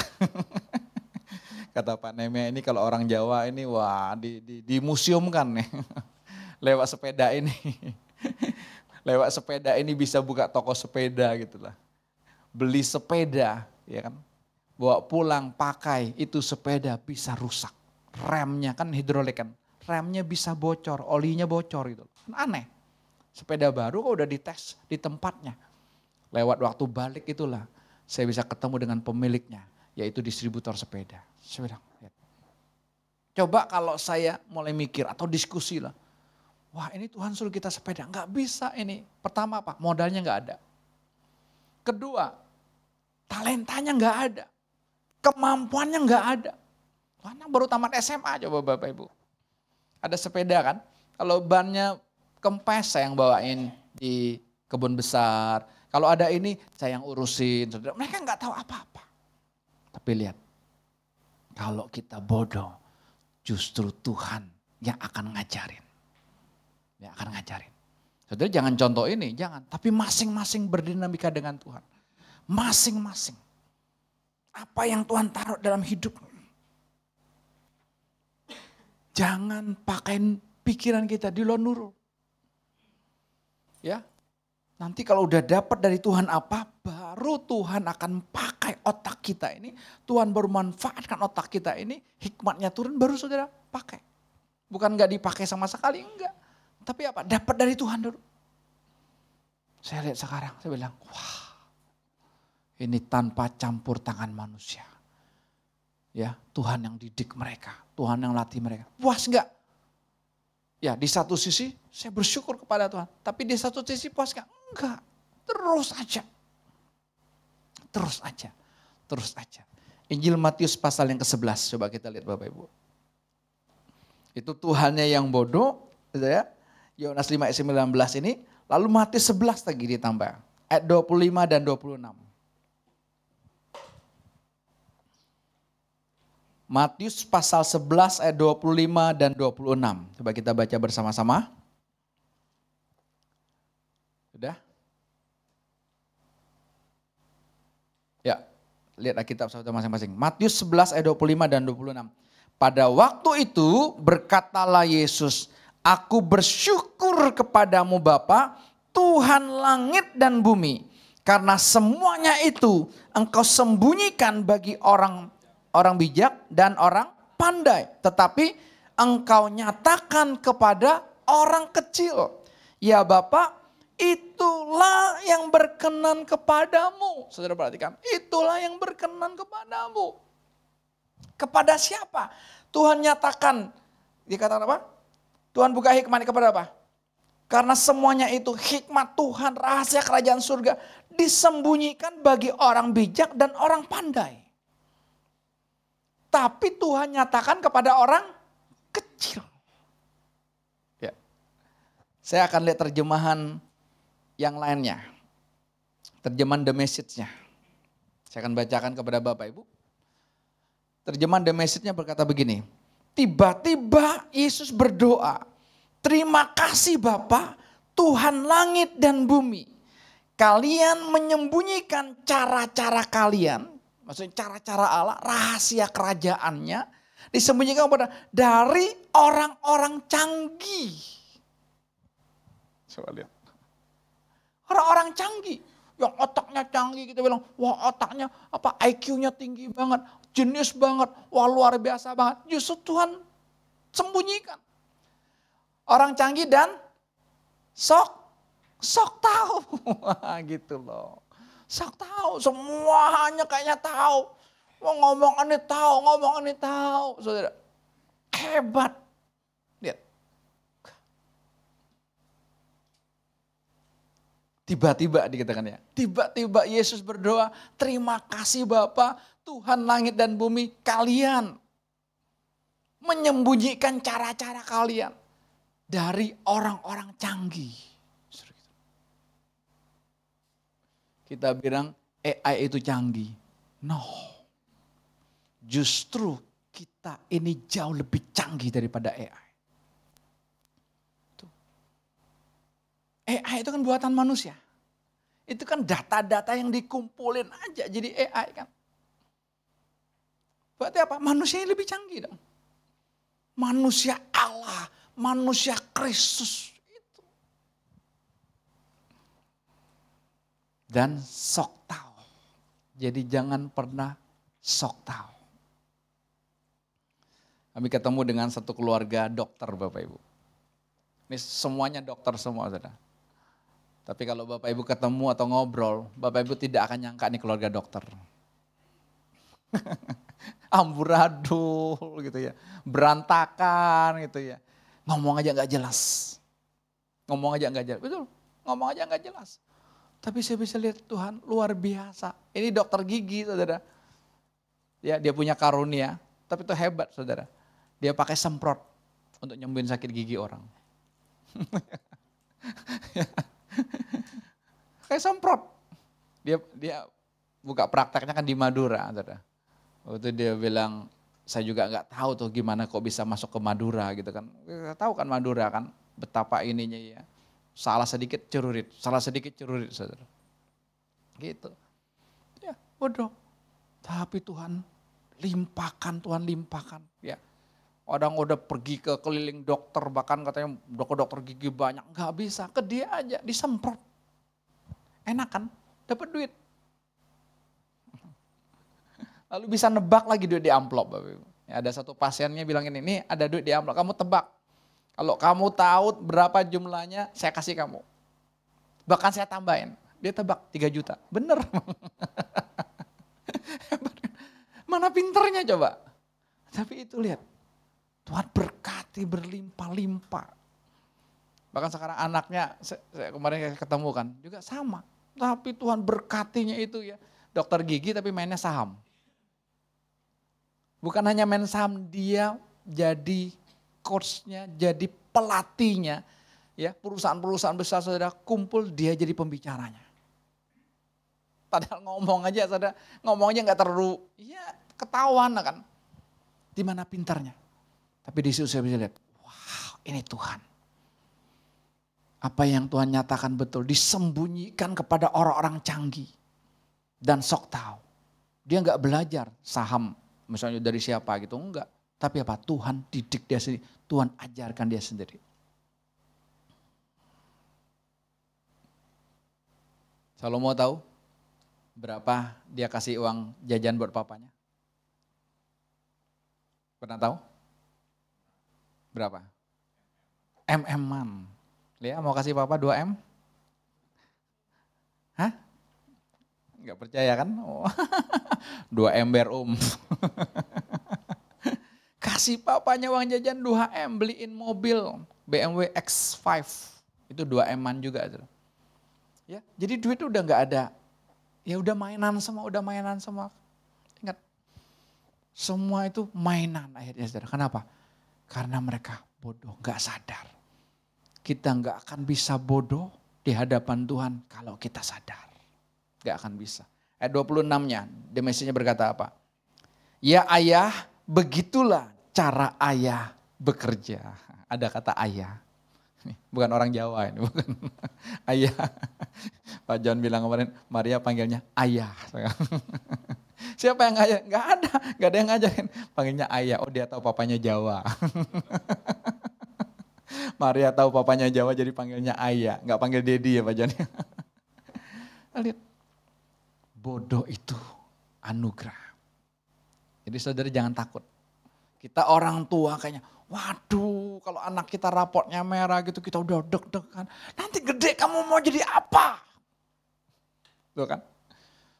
Kata Pak Neme, ini kalau orang Jawa ini wah dimuseumkan nih. Lewat sepeda ini. Lewat sepeda ini bisa buka toko sepeda gitu lah. Beli sepeda ya kan. Bawa pulang pakai, itu sepeda bisa rusak. Remnya kan hidrolik kan. Remnya bisa bocor, olinya bocor gitu. Aneh. Sepeda baru kok udah dites di tempatnya. Lewat waktu balik itulah saya bisa ketemu dengan pemiliknya, yaitu distributor sepeda. Saya bilang, coba kalau saya mulai mikir atau diskusi lah. Wah ini Tuhan suruh kita sepeda, nggak bisa ini. Pertama apa? Modalnya nggak ada. Kedua, talentanya nggak ada. Kemampuannya nggak ada. Karena baru tamat SMA coba Bapak Ibu. Ada sepeda kan, kalau bannya kempes saya yang bawain di kebun besar. Kalau ada ini saya yang urusin. Mereka nggak tahu apa-apa. Tapi lihat, kalau kita bodoh, justru Tuhan yang akan ngajarin. Yang akan ngajarin. Saudara jangan contoh ini, jangan. Tapi masing-masing berdinamika dengan Tuhan. Masing-masing. Apa yang Tuhan taruh dalam hidup. Jangan pakai pikiran kita di luar nurul. Ya, nanti kalau udah dapat dari Tuhan apa, baru Tuhan akan pakai otak kita ini. Tuhan baru manfaatkan otak kita ini, hikmatnya turun baru saudara pakai. Bukan gak dipakai sama sekali, enggak. Tapi apa? Dapat dari Tuhan dulu. Saya lihat sekarang, saya bilang, wah, ini tanpa campur tangan manusia. Ya, Tuhan yang didik mereka, Tuhan yang latih mereka. Puas enggak? Ya, di satu sisi saya bersyukur kepada Tuhan, tapi di satu sisi puas enggak? Enggak. Terus aja. Terus aja. Terus aja. Injil Matius pasal yang ke-11, coba kita lihat Bapak Ibu. Itu Tuhannya yang bodoh, ya. Yohanes 5 ayat 19 ini, lalu Matius 11 lagi ditambah, ayat 25 dan 26. Matius pasal 11 ayat 25 dan 26. Coba kita baca bersama-sama. Sudah? Ya, lihat Alkitab saudara masing-masing. Matius 11 ayat 25 dan 26. Pada waktu itu berkatalah Yesus, aku bersyukur kepadamu Bapa, Tuhan langit dan bumi. Karena semuanya itu engkau sembunyikan bagi orang bijak dan orang pandai. Tetapi engkau nyatakan kepada orang kecil. Ya Bapa, itulah yang berkenan kepadamu. Saudara perhatikan, itulah yang berkenan kepadamu. Kepada siapa? Tuhan nyatakan, dikatakan apa? Tuhan buka hikmat kepada apa? Karena semuanya itu hikmat Tuhan, rahasia kerajaan surga disembunyikan bagi orang bijak dan orang pandai. Tapi Tuhan nyatakan kepada orang kecil. Ya. Saya akan lihat terjemahan yang lainnya. Terjemahan The Message-nya. Saya akan bacakan kepada Bapak Ibu. Terjemahan The Message-nya berkata begini. Tiba-tiba Yesus berdoa, terima kasih Bapa, Tuhan langit dan bumi. Kalian menyembunyikan cara-cara kalian, maksudnya cara-cara Allah, rahasia kerajaannya, disembunyikan kepada dari orang-orang canggih. Coba lihat. Orang-orang canggih, yang otaknya canggih, kita bilang, wah otaknya apa IQ-nya tinggi banget, jenius banget, wah luar biasa banget. Justru Tuhan sembunyikan. Orang canggih dan sok tahu. Gitu loh. Sok tahu, semuanya kayaknya tahu. Wah ngomong ini tahu. Saudara, hebat. Lihat. Tiba-tiba dikatakan ya. Tiba-tiba Yesus berdoa, terima kasih Bapa, Tuhan langit dan bumi, kalian menyembunyikan cara-cara kalian dari orang-orang canggih. Kita bilang AI itu canggih. No. Justru kita ini jauh lebih canggih daripada AI. AI itu kan buatan manusia. Itu kan data-data yang dikumpulin aja jadi AI kan. Berarti apa? Manusia yang lebih canggih dong. Manusia Allah, manusia Kristus itu. Dan sok tahu. Jadi jangan pernah sok tahu. Kami ketemu dengan satu keluarga dokter Bapak Ibu. Ini semuanya dokter semua saudara. Tapi kalau Bapak Ibu ketemu atau ngobrol, Bapak Ibu tidak akan nyangka nih keluarga dokter. Amburadul gitu ya, berantakan gitu ya. Ngomong aja gak jelas. Betul, ngomong aja gak jelas. Tapi saya bisa lihat Tuhan luar biasa. Ini dokter gigi saudara. Ya, dia punya karunia, tapi itu hebat saudara. Dia pakai semprot untuk nyembuhin sakit gigi orang. Kayak semprot. Dia buka prakteknya kan di Madura, saudara. Waktu dia bilang, saya juga nggak tahu tuh gimana kok bisa masuk ke Madura gitu kan. Kita tahu kan Madura kan betapa ininya ya. Salah sedikit cerurit, saudara. Gitu. Ya bodoh. Tapi Tuhan limpahkan ya. Orang udah pergi ke keliling dokter, bahkan katanya dokter gigi banyak, nggak bisa, ke dia aja disemprot. Enak kan, dapat duit. Lalu bisa nebak lagi duit di amplop. Ya, ada satu pasiennya bilang ini ada duit di amplop, kamu tebak. Kalau kamu tahu berapa jumlahnya, saya kasih kamu. Bahkan saya tambahin, dia tebak 3 juta, bener. Mana pinternya coba. Tapi itu lihat, Tuhan berkati berlimpah-limpah. Bahkan sekarang anaknya, saya kemarin ketemu kan, juga sama. Tapi Tuhan berkatinya itu ya, dokter gigi tapi mainnya saham. Bukan hanya main saham, dia jadi coachnya, jadi pelatihnya. Ya, perusahaan-perusahaan besar saudara kumpul, dia jadi pembicaranya. Padahal ngomong aja saudara, ngomong aja gak terlalu, ya ketahuan kan. Di mana pintarnya. Tapi di situ saya bisa lihat, wow ini Tuhan. Apa yang Tuhan nyatakan betul, disembunyikan kepada orang-orang canggih. Dan sok tahu. Dia gak belajar saham, misalnya dari siapa gitu, enggak. Tapi apa? Tuhan didik dia sendiri, Tuhan ajarkan dia sendiri. Kalau mau tahu berapa dia kasih uang jajan buat papanya? Pernah tahu? Berapa? MM-an. Lia mau kasih papa 2 M? Hah? Enggak percaya kan? Oh. 2 ember Kasih papanya uang jajan 2 M, beliin mobil BMW X5. Itu 2 M-an juga. Ya, jadi duit udah nggak ada. Ya udah mainan semua. Ingat, semua itu mainan akhirnya saudara. Kenapa? Karena mereka bodoh, nggak sadar. Kita nggak akan bisa bodoh di hadapan Tuhan kalau kita sadar. Nggak akan bisa. Ayat 26-nya, The Message-nya berkata apa? Ya ayah, begitulah cara ayah bekerja. Ada kata ayah. Bukan orang Jawa ini, bukan ayah. Pak John bilang kemarin, Maria panggilnya ayah. Siapa yang ngajarin? Gak ada yang ngajarin. Panggilnya ayah, oh dia tahu papanya Jawa. Maria tahu papanya Jawa jadi panggilnya ayah. Gak panggil Dedi ya Pak John. Lihat, bodoh itu anugerah. Jadi saudara jangan takut. Kita orang tua kayaknya, waduh kalau anak kita raportnya merah gitu kita udah deg-degan. Nanti gede kamu mau jadi apa? Tuh kan?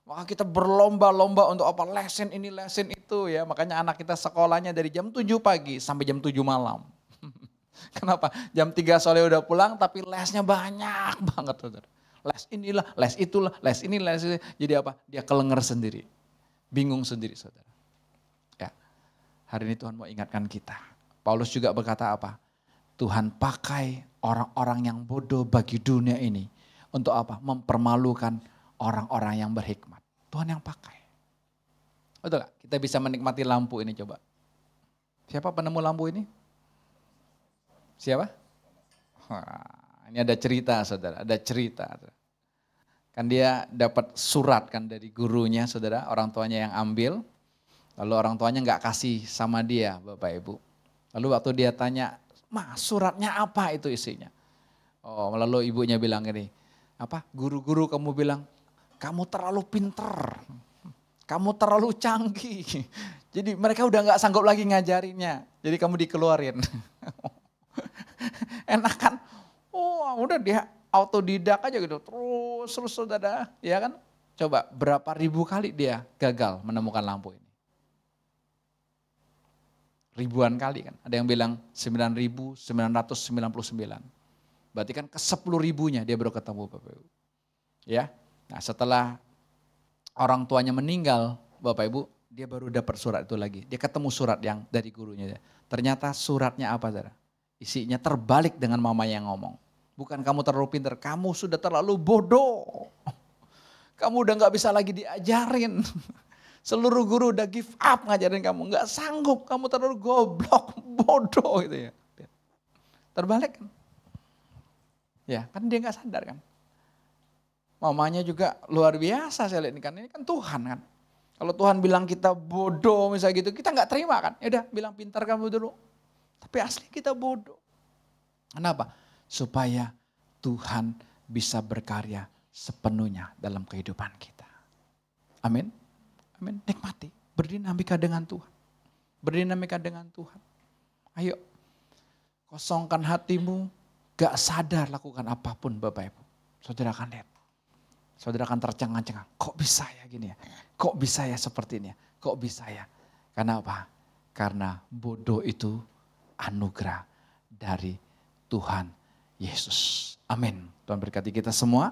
Maka kita berlomba-lomba untuk apa? Lesin ini, lesin itu ya. Makanya anak kita sekolahnya dari jam 7 pagi sampai jam 7 malam. Kenapa? Jam 3 sore udah pulang tapi lesnya banyak banget. Saudara. Les inilah, les itulah, les ini, les itu. Jadi apa? Dia kelenger sendiri. Bingung sendiri saudara. Hari ini Tuhan mau ingatkan kita. Paulus juga berkata apa? Tuhan pakai orang-orang yang bodoh bagi dunia ini. Untuk apa? Mempermalukan orang-orang yang berhikmat. Tuhan yang pakai. Betul gak? Kita bisa menikmati lampu ini coba. Siapa penemu lampu ini? Siapa? Wah, ini ada cerita saudara, ada cerita. Kan dia dapat surat kan dari gurunya saudara, orang tuanya yang ambil. Lalu orang tuanya nggak kasih sama dia, Bapak Ibu. Lalu waktu dia tanya, "Ma, suratnya apa itu isinya?" Oh, lalu ibunya bilang gini, "Apa? Guru-guru kamu bilang, kamu terlalu pinter, kamu terlalu canggih. Jadi mereka udah nggak sanggup lagi ngajarinnya. Jadi kamu dikeluarin." Enak kan? Oh, udah dia autodidak aja gitu. Terus saudara, ya kan? Coba berapa ribu kali dia gagal menemukan lampu ini. Ribuan kali kan. Ada yang bilang 9.999. Berarti kan ke 10.000-nya dia baru ketemu Bapak Ibu. Ya. Nah setelah orang tuanya meninggal Bapak Ibu, dia baru dapat surat itu lagi. Dia ketemu surat yang dari gurunya. Ternyata suratnya apa saudara? Isinya terbalik dengan mama yang ngomong. Bukan kamu terlalu pintar, kamu sudah terlalu bodoh. Kamu udah gak bisa lagi diajarin. Seluruh guru udah give up ngajarin kamu. Nggak sanggup, kamu terlalu goblok, bodoh gitu ya. Terbalik kan? Ya kan dia nggak sadar kan. Mamanya juga luar biasa saya lihat ini kan Tuhan kan. Kalau Tuhan bilang kita bodoh misalnya gitu, kita nggak terima kan. Ya udah bilang pintar kamu dulu. Tapi asli kita bodoh. Kenapa? Supaya Tuhan bisa berkarya sepenuhnya dalam kehidupan kita. Amin. Amin. Nikmati. Berdinamika dengan Tuhan. Berdinamika dengan Tuhan. Ayo. Kosongkan hatimu. Gak sadar lakukan apapun Bapak Ibu. Saudara akan lihat. Saudara akan tercengang-cengang. Kok bisa ya gini ya? Kok bisa ya seperti ini ya? Kok bisa ya? Karena apa? Karena bodoh itu anugerah dari Tuhan Yesus. Amin. Tuhan berkati kita semua.